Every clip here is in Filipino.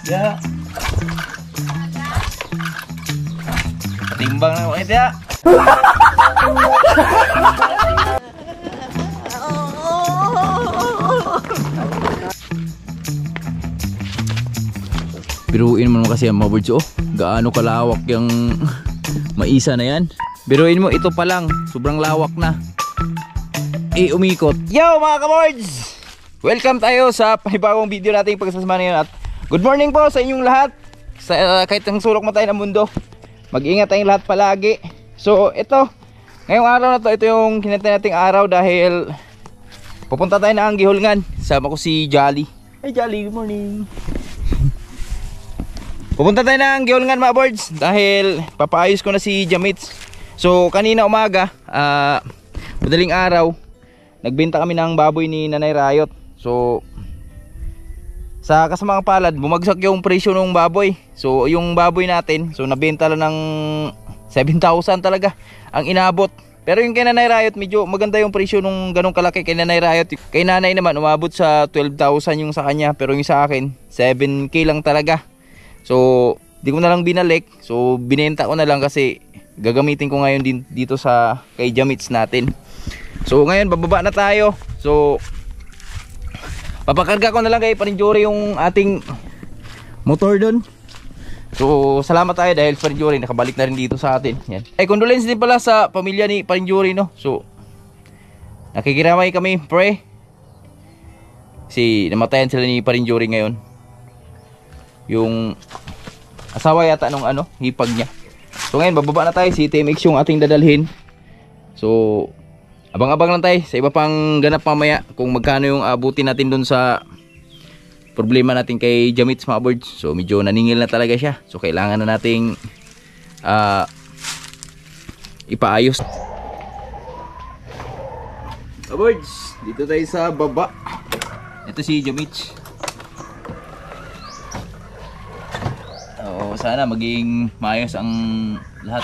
Ya. Timbang na ulit ya. Biruin mo kasi ang mga birds, oh. Gaano kalawak yung maisa na yan. Biruin mo, ito pa lang, sobrang lawak na. Umikot. Yo mga ka-birds! Welcome tayo sa panibagong video natin pagsasama ngayon. At good morning po sa inyong lahat. Kahit ang sulok mo tayo ng mundo, mag-ingat tayong lahat palagi. So ito, ngayong araw na to, ito yung kinantay nating araw dahil pupunta tayo na ang Gihulngan. Sama ko si Jolly. Hey Jolly, good morning. Pupunta tayo na ang Gihulngan mga birds dahil papaayos ko na si Jamits. So kanina umaga, madaling araw, nagbenta kami ng baboy ni Nanay Rayot. So sa kasamang palad, bumagsak yung presyo ng baboy. So yung baboy natin, so nabenta lang ng 7,000 talaga ang inabot. Pero yung kay Nanay Rayot, medyo maganda yung presyo nung ganong kalaki kay Nanay Rayot. Kay Nanay naman, umabot sa 12,000 yung sa kanya. Pero yung sa akin, 7K lang talaga. So di ko na lang binalik. So binenta ko na lang kasi gagamitin ko ngayon din dito sa kay Jamits natin. So ngayon bababa na tayo. So papakarga ko na lang kay Parinjuri yung ating motor doon. So salamat tayo dahil Parinjuri nakabalik na rin dito sa atin. Yan. Ay condolence din pala sa pamilya ni Parinjuri, no. So nakikiramay kami, pre. Si namatayan sila ni Parinjuri ngayon. Yung asawa yata nung hipag niya. So ngayon bababa na tayo, si TMX yung ating dadalhin. So abang-abang lang tayo sa iba pang ganap mamaya kung magkano yung abutin natin dun sa problema natin kay Jamits mga birds. So medyo naningil na talaga siya. So kailangan na nating ipaayos. Mga birds, dito tayo sa baba. Ito si Jamits. Sana maging maayos ang lahat.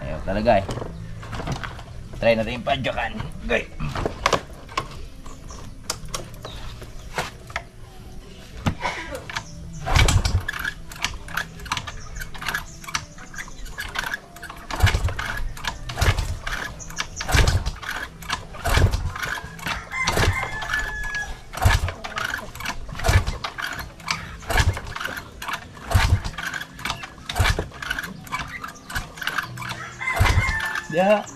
Ayaw talaga eh. Try natin yung padyakan. Okay. Ya.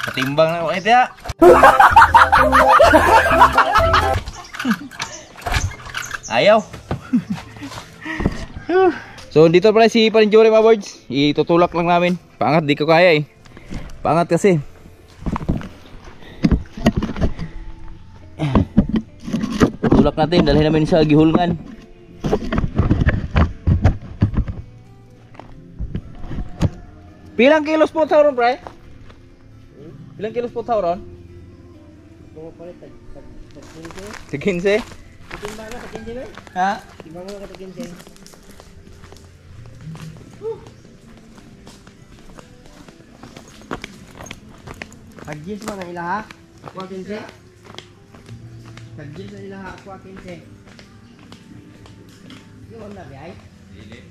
Ketimbang na ulit ya. Ayaw. So dito pala si Parinjuri mga birds. Itutulak lang namin. Pangat di ko kaya eh. Pangat kasi. Tulak natin, dalhin namin sa Gihulngan. Pilang kilos po tawron, pre? Pilang kilos po tawron? Sa 15? Timbang na sa 15 ba? Ha? Timbang na sa 15. Pag-gis mo na ilaha? Ako 15? Pag-gis na ilaha? Ako 15? Yung na biyay? Dili.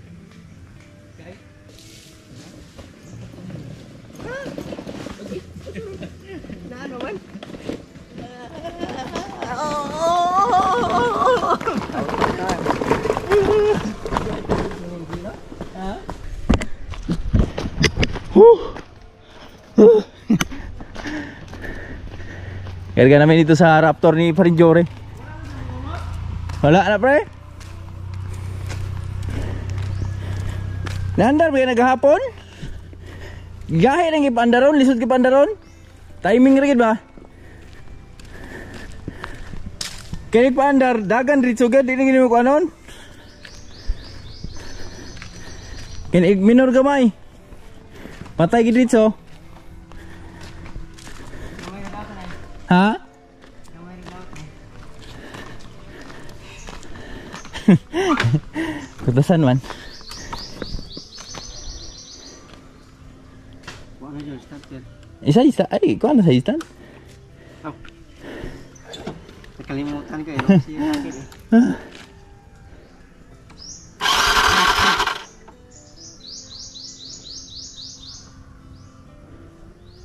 Okay? Na ano man? Karga namin dito sa Raptor ni Parinjuri. Wala na pre. Nandar ba naghapon? Gahe nang ipandaron, lisod ki pandaron. Timing rin ba? Kaya paandar, dagan ritso gad, di nang ko anon. Kaya minor gamay. Patay gid ritso. Ha? Kutasan man. Isa. Ay, ikaw na sa istan? Oh. Nakalimutan ko eh. Kasi yung akin eh.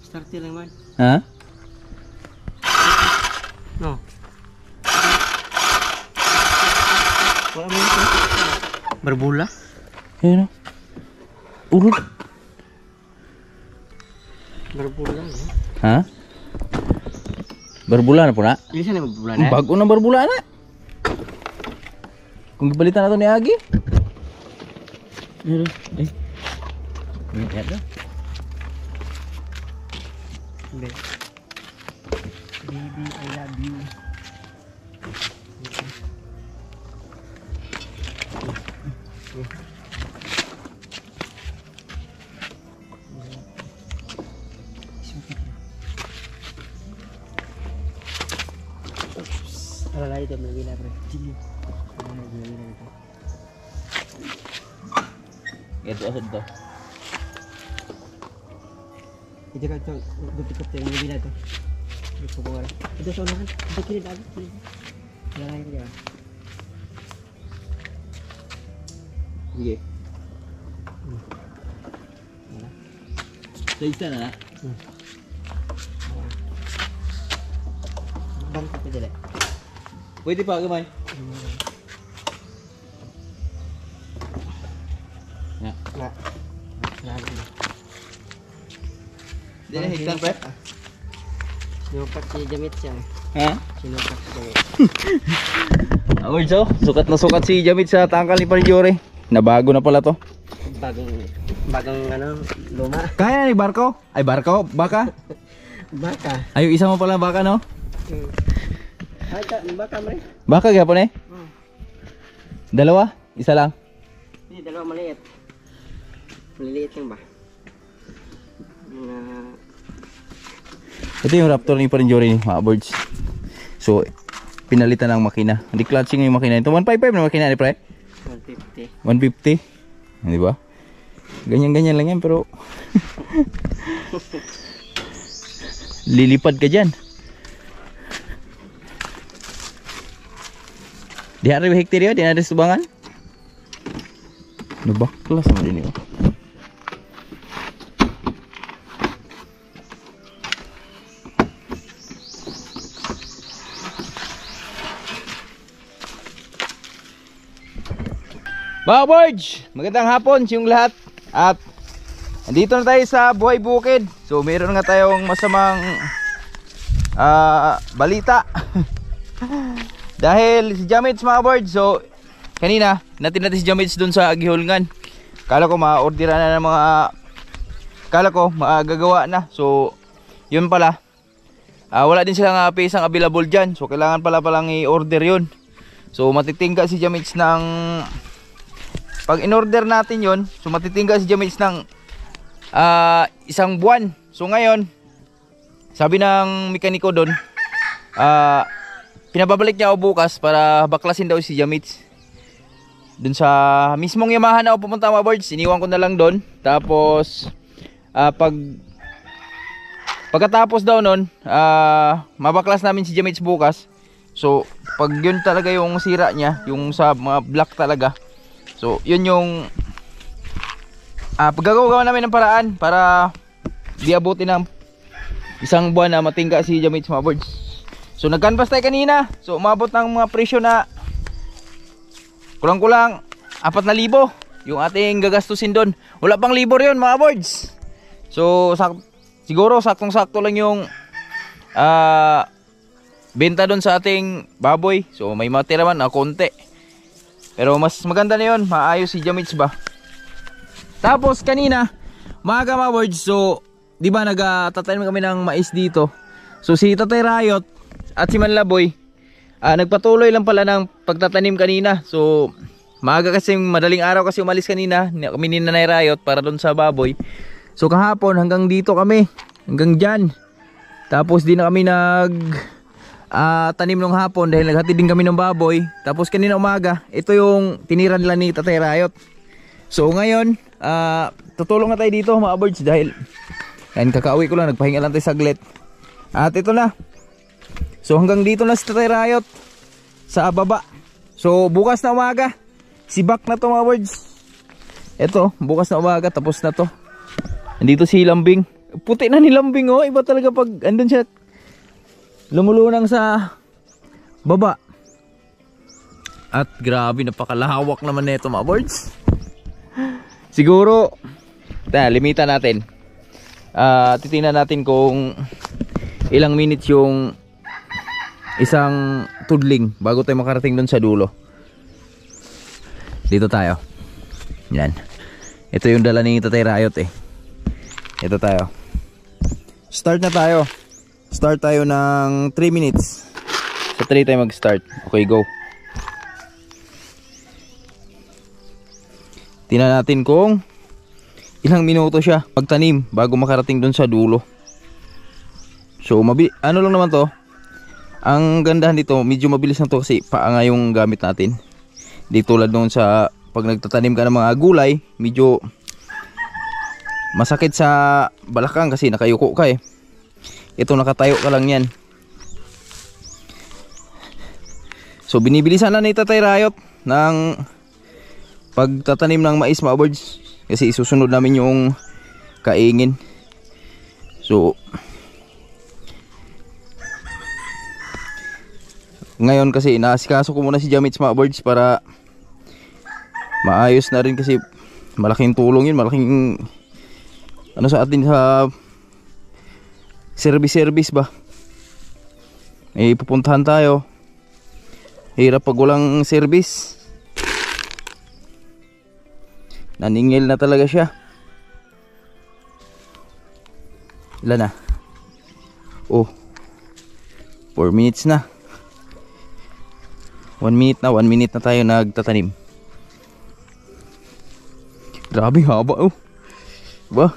Starter lang man. Ha? No. Wala mo ito. Berbula? Ayun o. Urut. Berbula. Ha? Berbula na po na? Hindi siya na berbula na? Bago na berbula na. Kung gibalitan na ito ni Agi. Ayun o. Ay. Ayun o. Hindi. Baby, I love you. Alalay ito, may gila pre. Sige. Ito asad to. Ito ka ito, dupikot ito, may gila ito. Ito ko wala. Ito sa unahan. Ito kilid agad. Alalay ko dyan. Sige. Sa isa na na? Bangka pa dyan. Pwede pa gamay. Ya. Na. Lagi. Di na higtan pre? Sinukat si Jamit siya. Ha? Sinukat si Jamit. Award so, sukat na sukat si Jamit sa tangkal ni Parijore. Nabago na pala to. Bagong ano, luma. Kaya ni barko? Ay barko, baka? Baka. Ay isa mo pala baka no? Ay, baka mo rin. Baka gyapon eh? Dalawa? Isa lang? Hindi, dalawa maliit. Maliliit lang ba? Ito yung Raptor ni Parinjori mga birds. So, pinalitan ng makina. Hindi clutching yung makina. Ito 155 na makina ni pre? 150. 150. Di ba? Ganyan-ganyan lang yan pero lilipad ka dyan. Di hari hektaryo, di ada subangan. Nabaklas sama ini. Mga birds, magandang hapon sa yung lahat. At andito na tayo sa Buhay Bukid. So meron nga tayong masamang balita. Dahil si Jamits mga birds, so kanina natin si Jamits dun sa Agihulngan. Kala ko ma-ordera na ng mga, kala ko magagawa na. So yun pala, wala din silang pisang available dyan. So kailangan pala palang i-order yun. So matitingga si Jamits ng, pag in-order natin yun, so matitingga si Jamits ng isang buwan. So ngayon, sabi ng mekaniko doon, pinababalik niya ako bukas para baklasin daw si Jamits. Doon sa mismong Yamaha na ako pumunta mga birds, iniwan ko na lang doon. Tapos pagkatapos daw nun, mabaklas namin si Jamits bukas. So pag yun talaga yung sira niya, yung sa mga black talaga, so yun yung paggagawa namin ng paraan para di abutin ng isang buwan na matingga si Jamits mga birds. So nag-canvas tayo kanina. So umabot ng mga presyo na kulang-kulang 4,000 yung ating gagastusin doon. Wala pang libor yun mga birds. So siguro saktong-sakto lang yung benta doon sa ating baboy. So may matira man na konti. Pero mas maganda na yun, maayos si Jamits ba. Tapos kanina umaga mga birds, so di ba nagtatanim kami ng mais dito. So si Tatay Rayot at si Manlaboy nagpatuloy lang pala ng pagtatanim kanina. So maaga kasi, madaling araw kasi umalis kanina kami ni Nanay Rayot para doon sa baboy. So kahapon hanggang dito kami, hanggang dyan. Tapos di na kami tanim ng hapon dahil naghatid din kami ng baboy. Tapos kanina umaga, ito yung tinira nila ni Tatay Rayot. So ngayon tutulong na tayo dito mga birds dahil Yan, kakauwi ko lang, nagpahinga lang tayo saglit. At ito na. So hanggang dito na si Tatay Riot sa baba. So bukas na umaga, sibak na to mga birds. Ito, bukas na umaga, tapos na to. Nandito si Lambing. Puti na ni Lambing oh, iba talaga pag andun siya lumulunang sa baba. At grabe, napakalawak naman nito mga birds. Siguro limita natin. Titingnan natin kung ilang minutes yung isang tudling bago tayo makarating dun sa dulo. Dito tayo. Yan. Ito yung dala ni Tatay Riot eh. Ito tayo. Start na tayo. Start tayo ng 3 minutes. Sa 3 tayo mag-start. Okay, go. Tingnan natin kung ilang minuto siya pagtanim bago makarating dun sa dulo. So ano lang naman to. Ang gandahan dito, medyo mabilis na to kasi paanga yung gamit natin. Di tulad nung sa pag nagtatanim ka ng mga gulay, medyo masakit sa balakang kasi nakayuko ka eh. Ito nakatayo ka lang yan. So binibilisan na ni Tatay Riot ng pagtatanim ng mais mga birds kasi isusunod namin yung kaingin. So ngayon kasi inaasikaso ko muna si Jamits mga birds para maayos na rin kasi malaking tulong yun, malaking ano sa atin sa service ba. Eh pupuntahan tayo. Hirap pag walang service. Naningil na talaga siya. Ilan na? Oh, 4 minutes na. 1 minute na, 1 minute na tayo nagtatanim. Grabe haba oh. Ba?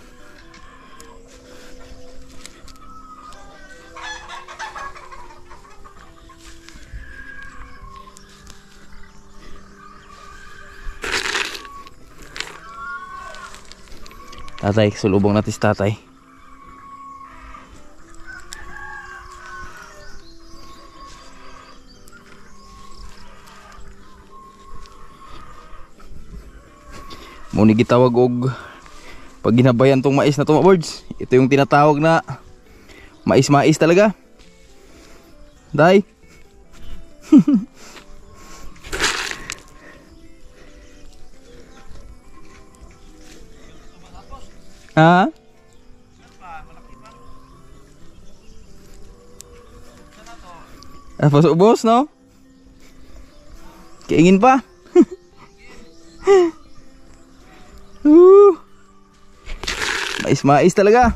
Tatay, sulubong natin si tatay. Muni gitawag og pag ginabayan tong mais na to mga birds. Ito yung tinatawag na mais talaga. Day. Ha? Tapos ubos no? Kaingin pa. Mais talaga.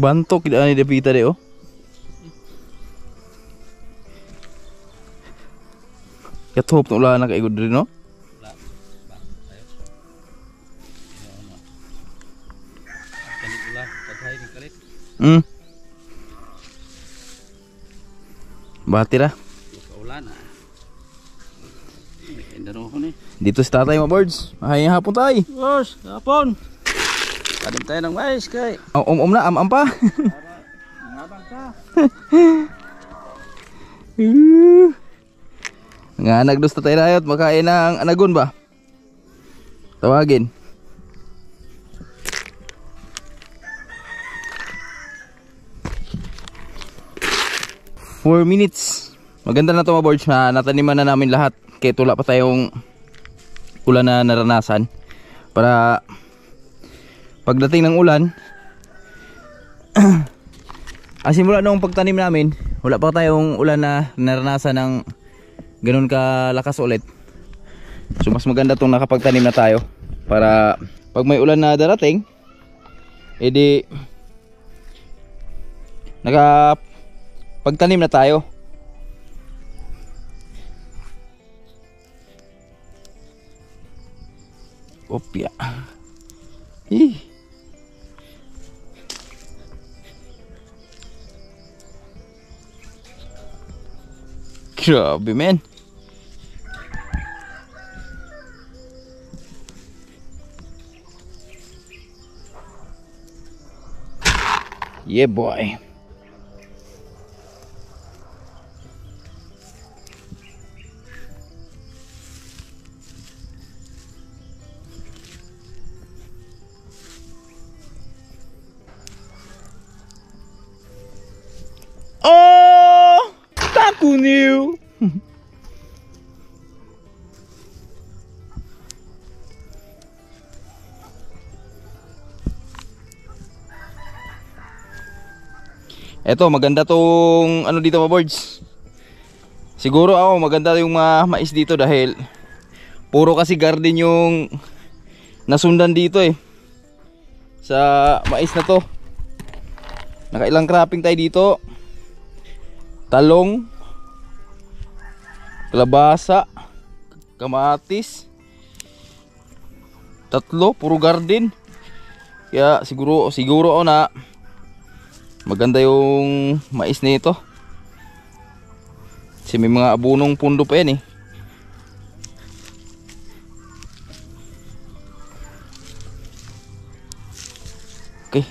Bantok tidak ni dapita de oh. Katop tu lah nak ikut diri no. Batira. Dito sa tatay mga birds. Mahayang hapon tayo. Boss, hapon. Tanim tayo ng mais kay. Na, am pa. Ngabang ka. Nga nagdos Tatay Riot, makain ng anagon ba? Tawagin. Four minutes. Maganda na ito mga birds na nataniman na namin lahat. Kaya tula pa tayong ulan na naranasan. Para pagdating ng ulan simula nung pagtanim namin, wala pa tayong ulan na naranasan ng ganun kalakas ulit. So mas maganda itong nakapagtanim na tayo para pag may ulan na darating, edi nakapagtanim na tayo. Opya. Grabe, men. Yeah, boy. Oh, taku new. Eto, maganda tong ano dito, mga boards. Siguro ako maganda yung mais dito dahil puro kasi garden yung nasundan dito eh. Sa mais na to. Nakailang cropping tayo dito. Talong, kalabasa, kamatis. Tatlo, puro garden. Kaya siguro ako na maganda yung mais na ito. Kasi may mga abunong pundo pa yan eh. Okay.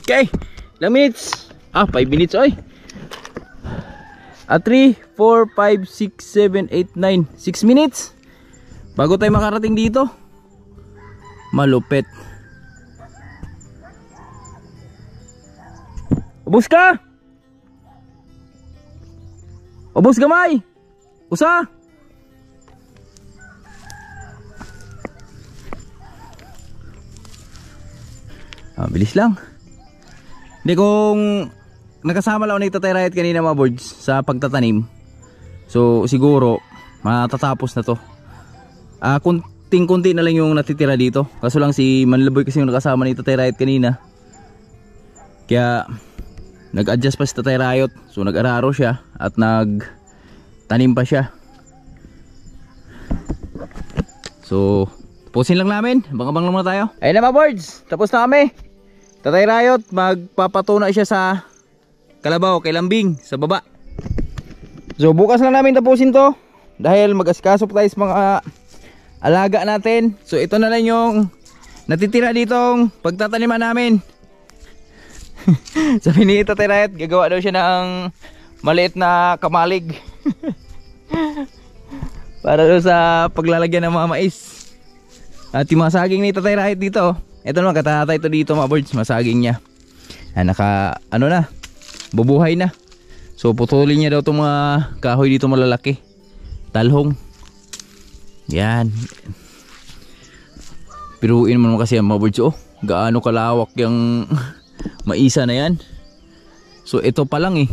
Okay, ilang minutes? 5 minutes oy. 3, 4, 5, 6, 7, 8, 9 6 minutes bago tayo makarating dito. Malupit. Ubus ka? Ubus gamay? Usa? Bilis lang. Hindi, kung nakasama lang ako ni Tatay Riot kanina, mga boards, sa pagtatanim, so siguro matatapos na to. Kunting-kunti na lang yung natitira dito. Kaso lang si Manlaboy kasi yung nakasama ni Tatay Riot kanina, kaya nag-adjust pa si Tatay Riot. So nag-araro siya at nagtanim pa siya. So tapusin lang namin. Abang-abang lang muna tayo. Ayun na, mga boards, tapos na kami. Tatay Riot, magpapatuna siya sa kalabaw, kay Lambing, sa baba. So bukas lang namin tapusin to dahil mag-askaso pa tayo sa mga alaga natin. So ito na lang yung natitira ditong pagtataniman namin. Sabi ni Tatay Riot, gagawa daw siya ng maliit na kamalig para daw sa paglalagyan ng mga mais. At yung mga saging ni Tatay Riot dito, ito naman, katatay ito dito, mga birds, masaging niya. Ano na, bubuhay na. So putulin niya daw itong mga kahoy dito malalaki. Talhong. Yan. Piruin mo naman kasi yan, mga birds. Oh, gaano kalawak yung maisa na yan. So ito pa lang eh.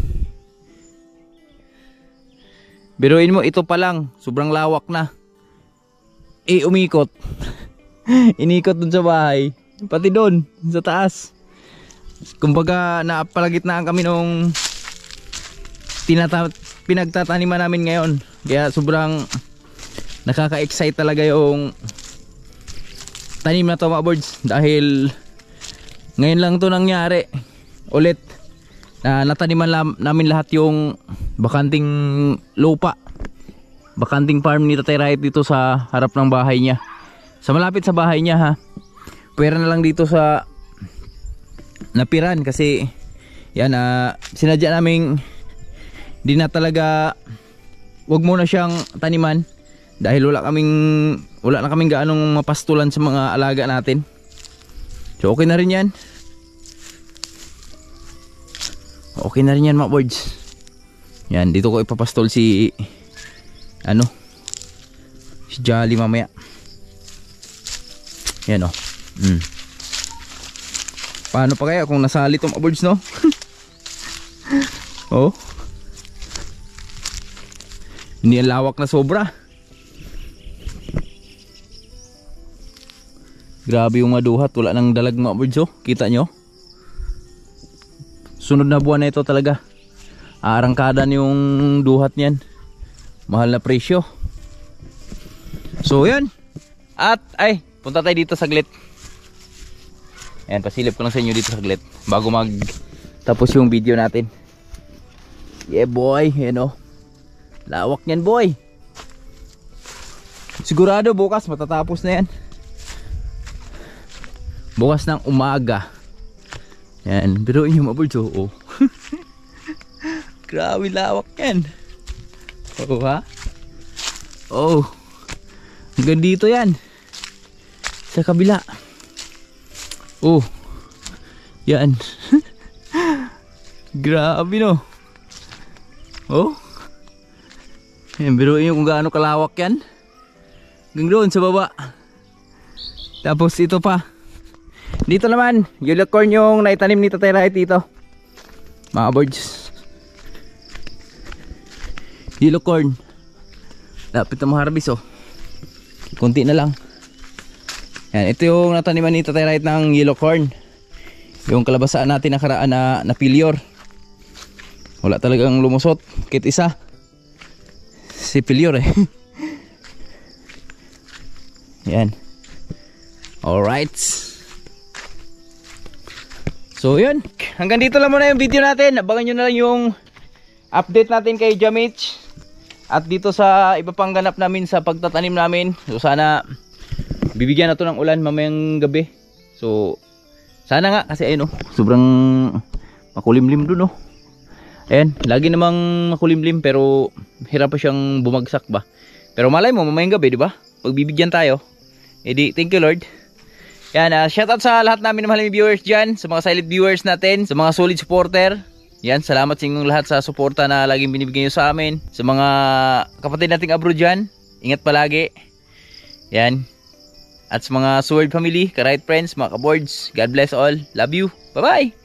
Biruin mo, ito pa lang, sobrang lawak na. Umikot. Inikot dun sa bahay, pati dun sa taas. Kumbaga napalagitnaan kami nung pinagtataniman namin ngayon. Kaya sobrang nakaka-excite talaga yung tanim na to, mga birds, dahil ngayon lang to nangyari ulit na nataniman namin lahat yung bakanting lupa, bakanting farm ni Tatay Riot dito sa harap ng bahay niya. Sa malapit sa bahay niya, ha. Pwera na lang dito sa napiran kasi yan, sinadya naming di na talaga, wag muna siyang taniman dahil wala na kaming gaanong mapastulan sa mga alaga natin. So okay na rin yan. Okay na rin yan, mga birds. Yan, dito ko ipapastol si Jolly mamaya. Yan o. Paano pa kaya kung nasali itong birds, no? Oh. Hindi ang lawak na sobra. Grabe yung maduhat. Wala nang dalag, mga birds, oh. Kita nyo? Sunod na buwan na ito talaga. Aarangkadan yung duhat niyan. Mahal na presyo. So yan. At punta tayo dito saglit. Ayan, pasilip ko lang sa inyo dito saglit bago Tapos yung video natin. Yeah boy, you know. Lawak yan boy. Sigurado bukas matatapos na yan. Bukas ng umaga. Yan, biruin nyo mga birds. Oh. Grabe lawak yan. Oh ha. Oh. Hanggang dito yan. Sa kabila. Oh. Yan. Grabe no. Oh. Yan, biruin nyo kung gaano kalawak yan. Hanggang doon sa baba. Tapos ito pa. Dito naman, yellow corn yung naitanim ni Tatay Riot dito. Mga birds. Yellow corn. Dapat na maharbis oh. Kunti na lang. Yan, ito yung nataniman ni Tatay Riot ng yellow corn. Yung kalabasaan natin nakaraan na failure. Wala talagang lumusot. Kahit isa. Si failure eh. Yan. Alright. So yun. Hanggang dito lang muna yung video natin. Abangan nyo na lang yung update natin kay Jamich. At dito sa iba pang ganap namin sa pagtatanim namin. So sana bibigyan na to ng ulan mamayang gabi. So sana nga kasi ayun oh, sobrang makulimlim dun oh. Ayan, lagi namang makulimlim pero hirap pa siyang bumagsak ba. Pero malay mo mamayang gabi, di ba? Pagbibigyan tayo. Edi, thank you Lord. Yan, shoutout sa lahat namin ng mahaliming viewers dyan, sa mga silent viewers natin, sa mga solid supporter. Yan, salamat sa inyong lahat sa suporta na laging binibigay nyo sa amin. Sa mga kapatid nating abroad dyan, ingat palagi. Yan. At sa mga Sword family, ka-right friends, mga ka-boards, God bless all. Love you. Bye-bye!